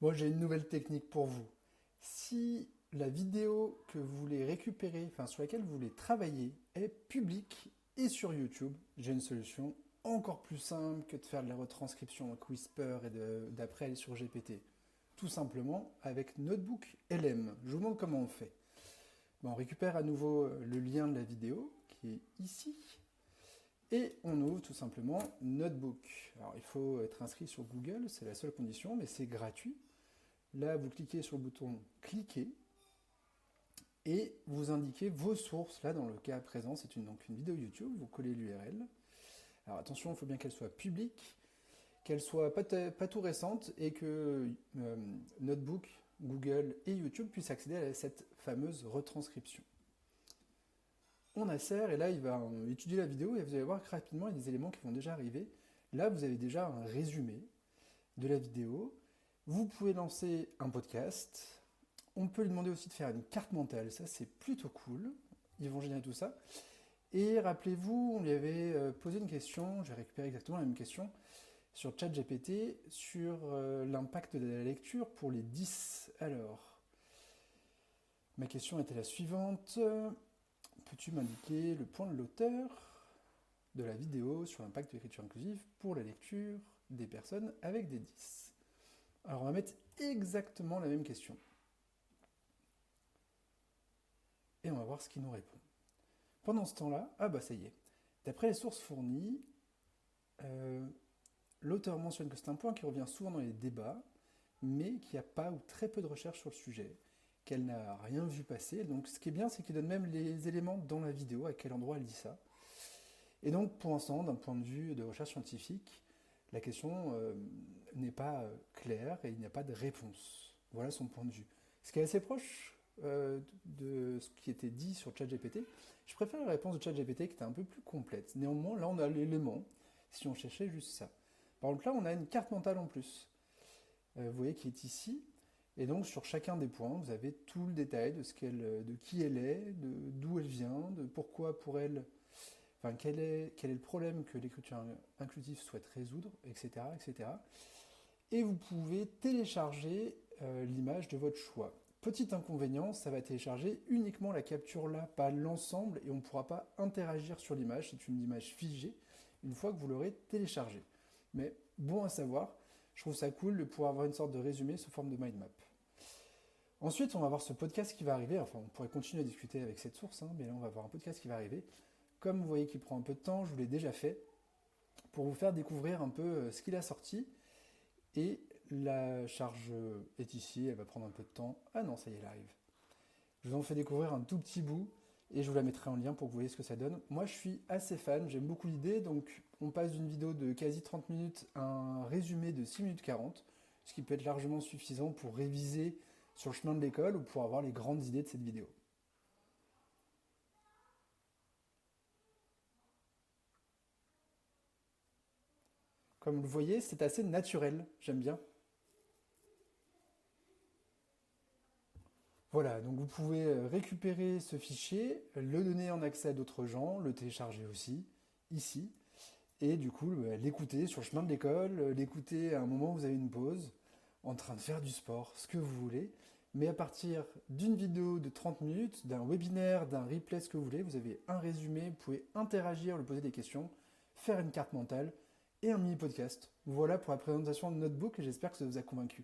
Moi, j'ai une nouvelle technique pour vous. Si la vidéo que vous voulez récupérer, enfin sur laquelle vous voulez travailler, est publique et sur YouTube, j'ai une solution encore plus simple que de faire de la retranscription avec Whisper et d'après aller sur GPT. Tout simplement avec Notebook LM. Je vous montre comment on fait. Bon, on récupère à nouveau le lien de la vidéo qui est ici. Et on ouvre tout simplement Notebook. Alors il faut être inscrit sur Google, c'est la seule condition, mais c'est gratuit. Là, vous cliquez sur le bouton cliquer et vous indiquez vos sources. Là, dans le cas présent, c'est donc une vidéo YouTube. Vous collez l'URL. Alors attention, il faut bien qu'elle soit publique, qu'elle soit pas tout récente et que Notebook, Google et YouTube puissent accéder à cette fameuse retranscription. On insère et là, il va étudier la vidéo et vous allez voir que rapidement, il y a des éléments qui vont déjà arriver. Là, vous avez déjà un résumé de la vidéo. Vous pouvez lancer un podcast. On peut lui demander aussi de faire une carte mentale. Ça, c'est plutôt cool. Ils vont générer tout ça. Et rappelez-vous, on lui avait posé une question, j'ai récupéré exactement la même question, sur ChatGPT, sur l'impact de la lecture pour les 10. Alors, ma question était la suivante. Peux-tu m'indiquer le point de l'auteur de la vidéo sur l'impact de l'écriture inclusive pour la lecture des personnes avec des 10? Alors on va mettre exactement la même question. Et on va voir ce qu'il nous répond. Pendant ce temps-là, ah bah ça y est. D'après les sources fournies, l'auteur mentionne que c'est un point qui revient souvent dans les débats, mais qu'il n'y a pas ou très peu de recherches sur le sujet, qu'elle n'a rien vu passer. Donc ce qui est bien, c'est qu'il donne même les éléments dans la vidéo, à quel endroit elle dit ça. Et donc pour l'instant, d'un point de vue de recherche scientifique, la question n'est pas claire et il n'y a pas de réponse. Voilà son point de vue. Ce qui est assez proche de ce qui était dit sur ChatGPT. Je préfère la réponse de ChatGPT qui était un peu plus complète. Néanmoins, là, on a l'élément, si on cherchait juste ça. Par contre, là, on a une carte mentale en plus. Vous voyez qui est ici. Et donc, sur chacun des points, vous avez tout le détail de qui elle est, d'où elle vient, de pourquoi pour elle, enfin, quel est le problème que l'écriture inclusive souhaite résoudre, etc., etc. Et vous pouvez télécharger l'image de votre choix. Petit inconvénient, ça va télécharger uniquement la capture là, pas l'ensemble, et on ne pourra pas interagir sur l'image, c'est une image figée, une fois que vous l'aurez téléchargée. Mais bon à savoir, je trouve ça cool de pouvoir avoir une sorte de résumé sous forme de mind map. Ensuite, on va voir ce podcast qui va arriver, enfin on pourrait continuer à discuter avec cette source, mais là on va voir un podcast qui va arriver. Comme vous voyez qu'il prend un peu de temps, je vous l'ai déjà fait, pour vous faire découvrir un peu ce qu'il a sorti, et la charge est ici, elle va prendre un peu de temps. Ah non, ça y est, elle arrive. Je vous en fais découvrir un tout petit bout et je vous la mettrai en lien pour que vous voyez ce que ça donne. Moi, je suis assez fan, j'aime beaucoup l'idée. Donc, on passe d'une vidéo de quasi 30 minutes à un résumé de 6 minutes 40, ce qui peut être largement suffisant pour réviser sur le chemin de l'école ou pour avoir les grandes idées de cette vidéo. Comme vous le voyez, c'est assez naturel, j'aime bien. Voilà, donc vous pouvez récupérer ce fichier, le donner en accès à d'autres gens, le télécharger aussi, ici, et du coup l'écouter sur le chemin de l'école, l'écouter à un moment où vous avez une pause, en train de faire du sport, ce que vous voulez, mais à partir d'une vidéo de 30 minutes, d'un webinaire, d'un replay, ce que vous voulez, vous avez un résumé, vous pouvez interagir, lui poser des questions, faire une carte mentale et un mini podcast. Voilà pour la présentation de Notebook et j'espère que ça vous a convaincu.